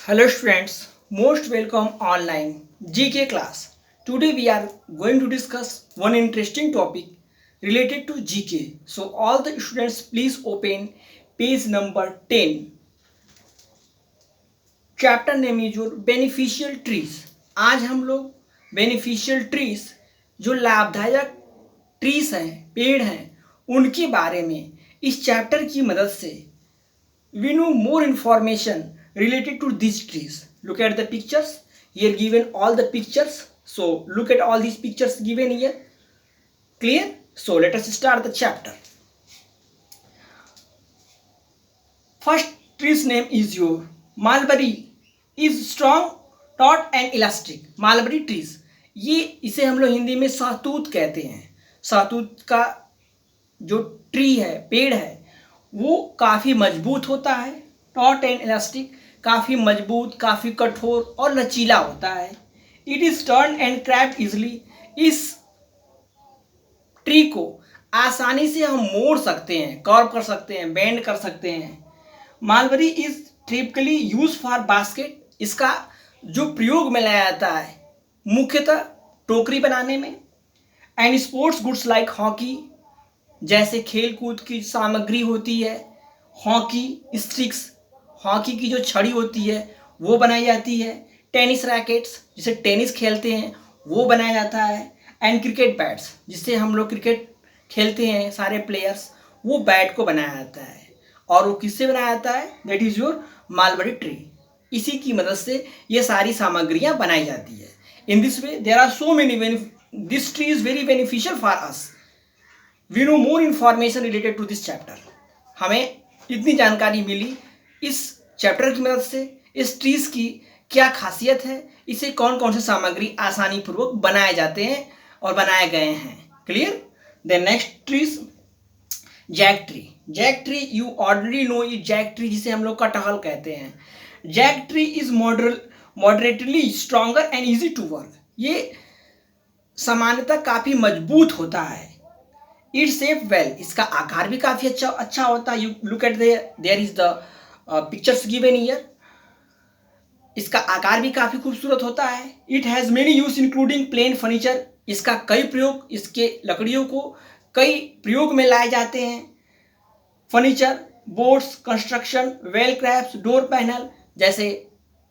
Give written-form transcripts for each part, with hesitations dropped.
Hello students, most welcome online GK class. Today we are going to discuss one interesting topic related to GK. So all the students please open page number 10. Chapter name is your beneficial trees. आज हम लोग beneficial trees जो लाभदायक trees हैं, पेड़ हैं, उनके बारे में इस चैप्टर की मदद से we know more information related to these trees. Look at the pictures here, given all the pictures. So look at all these pictures given here. Clear? So let us start the chapter. First tree's name is your mulberry. Is strong, taut and elastic. Mulberry trees, ये इसे हम लोग हिंदी में सहतूत कहते हैं. सहतूत का जो ट्री है, पेड़ है, वो काफ़ी मजबूत होता है. टॉट एंड इलास्टिक, काफ़ी मजबूत, काफ़ी कठोर और लचीला होता है. It is turn and crap easily. इस ट्री को आसानी से हम मोड़ सकते हैं, कर्व कर सकते हैं, बेंड कर सकते हैं. Mulberry is typically use for basket. इसका जो प्रयोग में लाया जाता है मुख्यतः टोकरी बनाने में. And sports goods like hockey, जैसे खेल कूद की सामग्री होती है. हॉकी स्टिक्स, हॉकी की जो छड़ी होती है वो बनाई जाती है. टेनिस रैकेट्स, जिसे टेनिस खेलते हैं, वो बनाया जाता है. एंड क्रिकेट बैट्स, जिससे हम लोग क्रिकेट खेलते हैं सारे प्लेयर्स, वो बैट को बनाया जाता है. और वो किससे बनाया जाता है? That is your mulberry tree. इसी की मदद से ये सारी सामग्रियाँ बनाई जाती है. In this way there are so many this tree is very beneficial for us. We know more information related to this chapter. हमें इतनी जानकारी मिली इस चैप्टर की मदद से. इस ट्रीज की क्या खासियत है, इसे कौन कौन से सामग्री आसानी पूर्वक बनाए जाते हैं और बनाए गए हैं. Clear? Then next trees, jack tree. Jack tree you already know. ये जैक ट्री जिसे हम लोग कटहल कहते हैं. Jack tree is moderately stronger and easy to work. ये सामान्यतः काफ़ी मजबूत होता है. इट शेप वेल, इसका आकार भी काफ़ी अच्छा होता है. You look at there is the pictures given here. इसका आकार भी काफ़ी खूबसूरत होता है. It has many use including plain furniture. इसका कई प्रयोग, इसके लकड़ियों को कई प्रयोग में लाए जाते हैं. Furniture, boards, construction, well craft, door panel, जैसे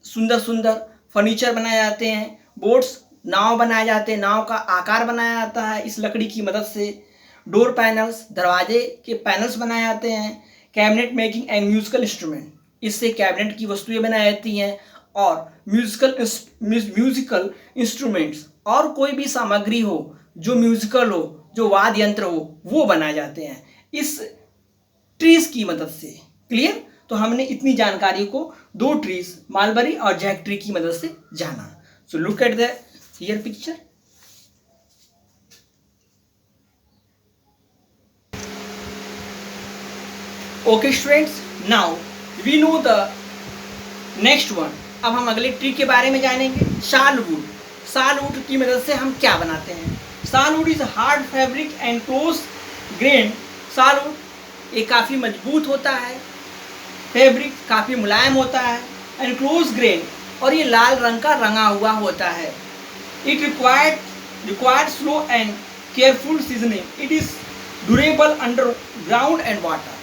सुंदर सुंदर फर्नीचर बनाए जाते हैं. बोर्ड्स, नाव बनाए जाते हैं, नाव का आकार बनाया जाता है इस लकड़ी की मदद से. डोर पैनल्स, दरवाजे के पैनल्स बनाए जाते हैं. Cabinet making and musical instrument, इससे कैबिनेट की वस्तुएं बनाई जाती हैं. और म्यूजिकल इंस्ट्रूमेंट्स, और कोई भी सामग्री हो जो म्यूजिकल हो, जो वाद्य यंत्र हो, वो बनाए जाते हैं इस ट्रीज की मदद से. क्लियर? तो हमने इतनी जानकारी को दो ट्रीज, मालबरी और जैक ट्री की मदद से जाना. So look at the here picture. Okay students, now we know the next one. अब हम अगले ट्री के बारे में जानेंगे. सालवुड. सालवुड की मदद से हम क्या बनाते हैं? Sal wood is hard fabric and close grain. Sal wood ये काफ़ी मजबूत होता है, फैब्रिक काफ़ी मुलायम होता है, एंड क्लोज ग्रेन, और ये लाल रंग का रंगा हुआ होता है. It required slow and careful seasoning. It is durable under ground and water.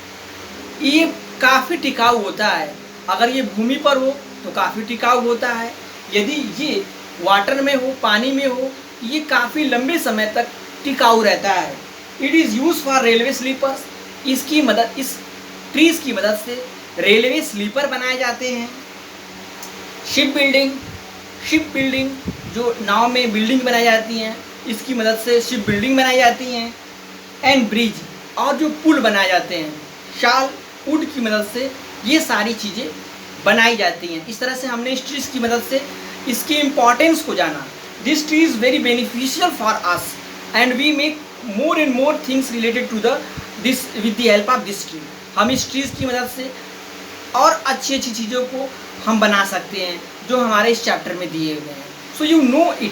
ये काफ़ी टिकाऊ होता है. अगर ये भूमि पर हो तो काफ़ी टिकाऊ होता है. यदि ये वाटर में हो, पानी में हो, ये काफ़ी लंबे समय तक टिकाऊ रहता है. It is use for railway sleepers. इसकी मदद, इस ट्रीज की मदद से रेलवे स्लीपर बनाए जाते हैं. शिप बिल्डिंग, जो नाव में बिल्डिंग बनाई जाती हैं, इसकी मदद से शिप बिल्डिंग बनाई जाती हैं. एंड ब्रिज, और जो पुल बनाए जाते हैं, शाल वुड की मदद से ये सारी चीज़ें बनाई जाती हैं. इस तरह से हमने इस ट्रीज की मदद से इसकी इम्पॉर्टेंस को जाना. This tree is very beneficial for us and we make more and more things related to this with the help of this tree. हम इस ट्रीज की मदद से और अच्छी अच्छी चीज़ों को हम बना सकते हैं जो हमारे इस चैप्टर में दिए हुए हैं. So you know it,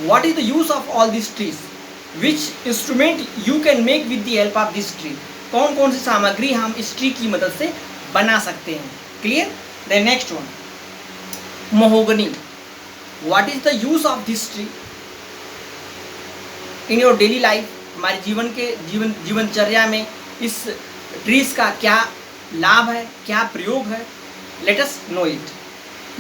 what is the use of all this trees, which instrument you can make with the help of this tree. कौन कौन सी सामग्री हम इस ट्री की मदद से बना सकते हैं. Clear? The next one, mahogany, what is the use of this tree in your daily life? हमारे जीवनचर्या में इस ट्रीज का क्या लाभ है, क्या प्रयोग है? Let us know it.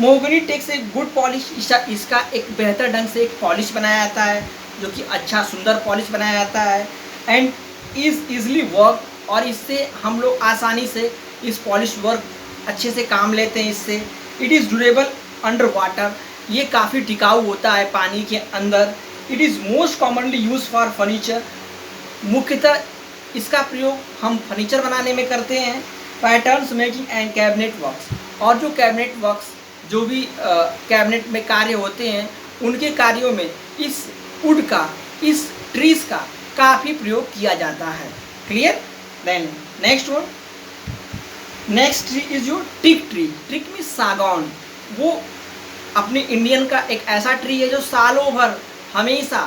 Mahogany takes a good polish, इसका एक बेहतर ढंग से एक पॉलिश बनाया जाता है, जो कि अच्छा सुंदर पॉलिश बनाया जाता है। एंड इज इजली वर्क, और इससे हम लोग आसानी से इस पॉलिश वर्क अच्छे से काम लेते हैं इससे। It is durable under water, ये काफ़ी टिकाऊ होता है पानी के अंदर। It is most commonly use for furniture, मुख्यतः इसका प्रयोग हम फर्नीचर बनाने में करते हैं। Patterns making and cabinet works, और जो कैबिनेट वर्क्स, जो भी कैबिनेट में कार्य होते हैं, उनके कार्यों में इस वुड का, इस ट्रीज का काफ़ी प्रयोग किया जाता है। Clear? Then next one, next tree is your teak tree. Teak mean सागौन, वो अपने इंडियन का एक ऐसा ट्री है जो सालों भर हमेशा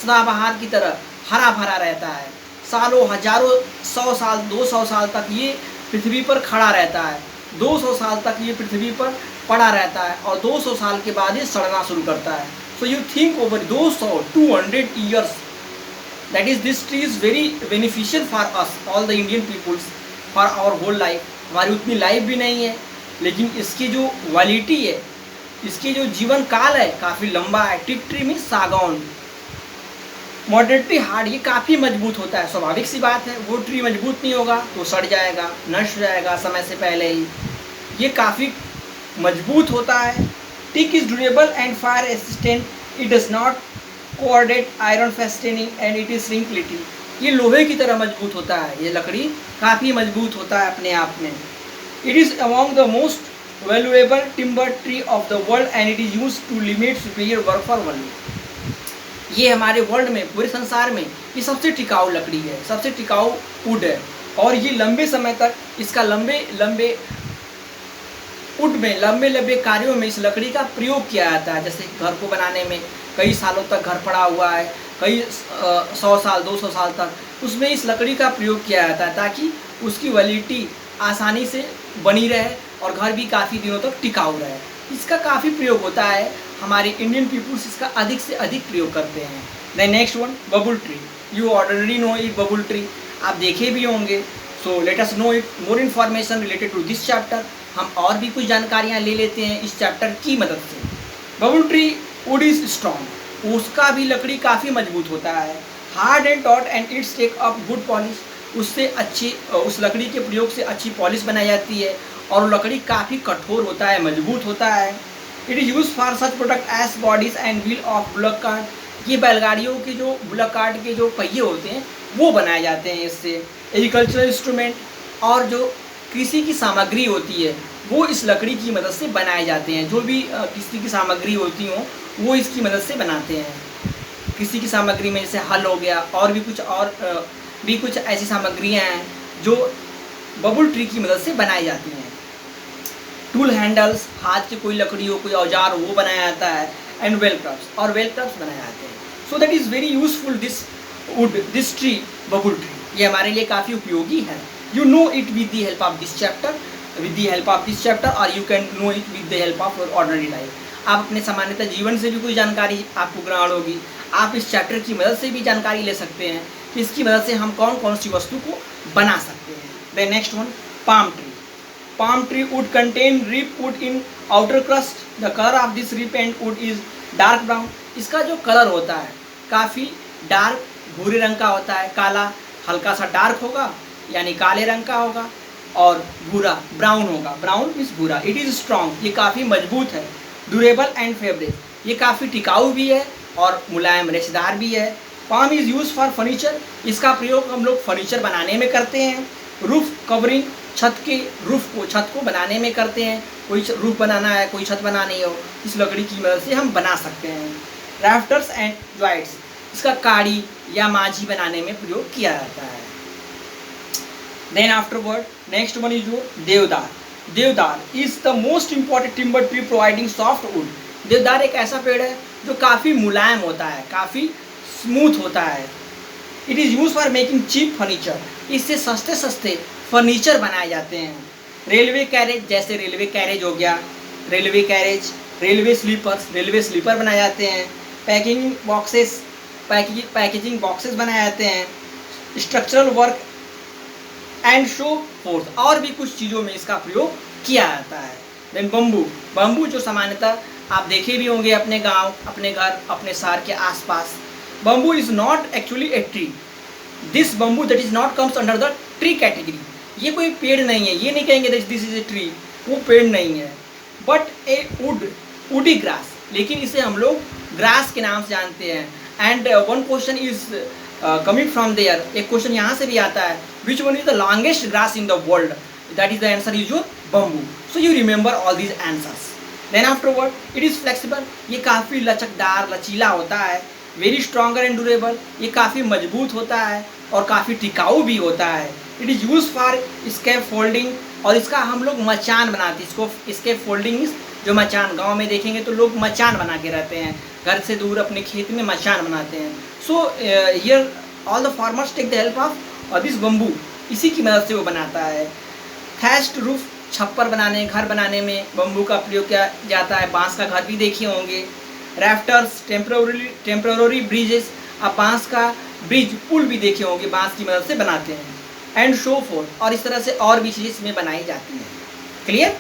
सदाबहार की तरह हरा भरा रहता है। सालों, हजारों, 100 साल, 200 साल तक ये पृथ्वी पर खड़ा रहता है। 200 साल तक ये पृथ्वी पर पड़ा रहता है, और 200 साल के बाद ये सड़ना शुरू करता है। So you think over 200-200 years, that is this tree is very beneficial for us all the Indian peoples for our whole life. हमारी उतनी लाइफ भी नहीं है, लेकिन इसकी जो वैलिटी है, इसकी जो जीवन काल है, काफ़ी लंबा है। टिक ट्री मीन सागौन। मॉडरेटली हार्ड, ये काफ़ी मजबूत होता है। स्वाभाविक सी बात है, वो ट्री मजबूत नहीं होगा तो सड़ जाएगा, नष्ट हो जाएगा समय से पहले ही। ये काफ़ी मजबूत होता है। Teak is durable and fire resistant, it does not coordinate iron fastening and it is श्रिंकलिटी। ये लोहे की तरह मजबूत होता है, ये लकड़ी काफ़ी मजबूत होता है अपने आप में। It is among the most valuable timber tree of the world and it is use to limit superior work for world. ये हमारे वर्ल्ड में, पूरे संसार में ये सबसे टिकाऊ लकड़ी है, सबसे टिकाऊ वुड है, और ये लंबे समय तक इसका लंबे वुड में लंबे कार्यों में इस लकड़ी का प्रयोग किया जाता है। जैसे घर को बनाने में कई सालों तक घर पड़ा हुआ है, कई 100 साल 200 साल तक, उसमें इस लकड़ी का प्रयोग किया जाता है ताकि उसकी वैलिडिटी आसानी से बनी रहे और घर भी काफ़ी दिनों तक टिकाऊ रहे। इसका काफ़ी प्रयोग होता है, हमारे इंडियन पीपुल्स इसका अधिक से अधिक प्रयोग करते हैं। The next one, babul tree. You already know it, babul tree आप देखे भी होंगे। So let us know it more information related to this chapter. हम और भी कुछ जानकारियाँ ले लेते हैं इस चैप्टर की मदद से। Babul tree wood is strong, उसका भी लकड़ी काफ़ी मजबूत होता है। Hard and taut and its take up good polish, उससे अच्छी, उस लकड़ी के प्रयोग से अच्छी पॉलिश बनाई जाती है, और वो लकड़ी काफ़ी कठोर होता है, मजबूत होता है। It is use for such product as bodies and wheel of bullock cart. ये बैलगाड़ियों के जो बुलक कार्ट के जो पहिए होते हैं वो बनाए जाते हैं इससे। एग्रीकल्चरल इंस्ट्रूमेंट और जो कृषि की सामग्री होती है वो इस लकड़ी की मदद से बनाए जाते हैं। जो भी कृषि की सामग्री होती हो वो इसकी मदद से बनाते हैं। कृषि की सामग्री में जैसे हल हो गया, और भी कुछ ऐसी सामग्रियां हैं जो बबुल ट्री की मदद से बनाई जाती हैं। टूल हैंडल्स, हाथ की कोई लकड़ी हो, कोई औजार हो, वो बनाया जाता है। एंड वेल क्राफ्ट्स, और वेल क्राफ्ट्स बनाए जाते हैं। So that is very useful this tree, babul tree. ये हमारे लिए काफ़ी उपयोगी है। You know it with the help of this chapter, और you can know it with the help of your ordinary life. आप अपने सामान्यतः जीवन से भी कोई जानकारी आपको ग्रहण होगी, आप इस चैप्टर की मदद से भी जानकारी ले सकते हैं कि इसकी मदद से हम कौन कौन सी वस्तु को बना सकते हैं। The next one, palm tree. Palm tree would contain rip wood in outer crust. The color of this rip and wood is dark brown. इसका जो कलर होता है काफ़ी डार्क भूरे रंग का होता है। काला हल्का सा डार्क होगा, यानी काले रंग का होगा, और भूरा ब्राउन होगा। ब्राउन मीन्स भूरा। इट इज़ स्ट्रॉन्ग, ये काफ़ी मजबूत है। ड्यूरेबल एंड फेवरेट, ये काफ़ी टिकाऊ भी है और मुलायम रेशेदार भी है। Palm is use for furniture, इसका प्रयोग हम लोग फर्नीचर बनाने में करते हैं। रूफ कवरिंग, छत को बनाने में करते हैं। कोई रूफ बनाना है, कोई छत बनानी हो, इस लकड़ी की मदद से हम बना सकते हैं। राफ्टर्स एंड जॉइंट्स, इसका काड़ी या माझी बनाने में प्रयोग किया जाता है। Then afterward next one is जो deodar. Deodar is the most important timber tree providing soft wood. देवदार एक ऐसा पेड़ है जो काफ़ी मुलायम होता है, काफ़ी स्मूथ होता है। It is use for making cheap furniture, इससे सस्ते फर्नीचर बनाए जाते हैं। रेलवे कैरेज, जैसे रेलवे कैरेज हो गया, रेलवे कैरेज रेलवे स्लीपर बनाए जाते हैं, पैकेजिंग बॉक्सेस बनाए जाते हैं, structural work and show force, और भी कुछ चीज़ों में इसका प्रयोग किया जाता है। देन बम्बू जो सामान्यतः आप देखे भी होंगे अपने गांव, अपने घर, अपने शहर के आसपास। Bamboo is not actually a tree, this bamboo that is not comes under the tree category. ये कोई पेड़ नहीं है, ये नहीं कहेंगे दिस इज ए ट्री, वो पेड़ नहीं है, बट ए वुडी ग्रास, लेकिन इसे हम लोग ग्रास के नाम से जानते हैं। And one question is coming from there, एक क्वेश्चन यहाँ से भी आता है, which one is the longest grass in the world, that is the answer is your bamboo. So you remember all these answers. Then afterward it is flexible, ये काफ़ी लचकदार लचीला होता है। वेरी स्ट्रॉन्गर एंड ड्यूरेबल, ये काफ़ी मजबूत होता है और काफ़ी टिकाऊ भी होता है। It is use for scaffolding, और इसका हम लोग मचान बनाते हैं। इसको स्केप फोल्डिंग जो मचान, गांव में देखेंगे तो लोग मचान बना के रहते हैं, घर से दूर अपने खेत में मचान बनाते हैं। So here all the farmers take the help of this bamboo, इसी की मदद से वो बनाता है। थैच्ड रूफ, छप्पर बनाने, घर बनाने में बम्बू का प्रयोग किया जाता है। बांस का घर भी देखे होंगे। राफ्टर्स, टेम्पररी ब्रिजेस, आप बांस का ब्रिज, पुल भी देखे होंगे, बांस की मदद से बनाते हैं। एंड शो फोर्थ, और इस तरह से और भी चीज़ें इसमें बनाई जाती हैं। क्लियर।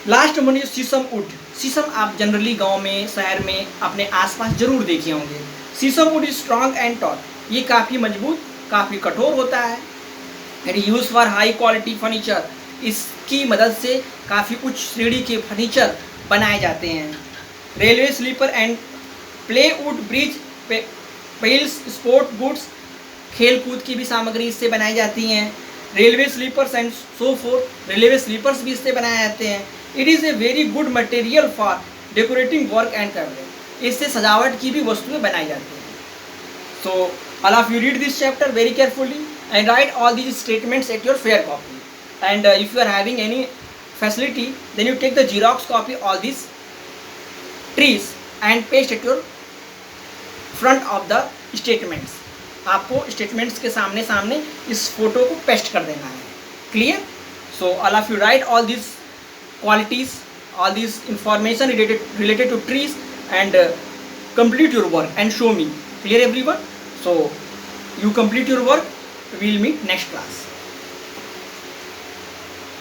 लास्ट वन इज शीशम वुड। शीशम आप जनरली गांव में, शहर में, अपने आसपास जरूर देखे होंगे। शीशम would is strong and tall, ये काफ़ी मजबूत, काफ़ी कठोर होता है। And use for high quality furniture, इसकी मदद से काफ़ी उच्च श्रेणी के फर्नीचर बनाए जाते हैं। Railway sleeper and plywood bridge, piles, sport goods, खेल कूद की भी सामग्री इससे बनाई जाती हैं। Railway sleepers and so forth, railway sleepers भी इससे बनाए जाते हैं। It is a very good material for decorating work and covering, इससे सजावट की भी वस्तुएं बनाई जाती हैं। So all of you read this chapter very carefully and write all these statements at your fair copy, and if you are having any facility then you take the Xerox copy all these trees and paste at your front of the statements. आपको statements के सामने सामने इस photo को paste कर देना है। Clear? So all of you write all these qualities, all these information related to trees, and complete your work and show me. Clear everyone? So you complete your work, we will meet next class.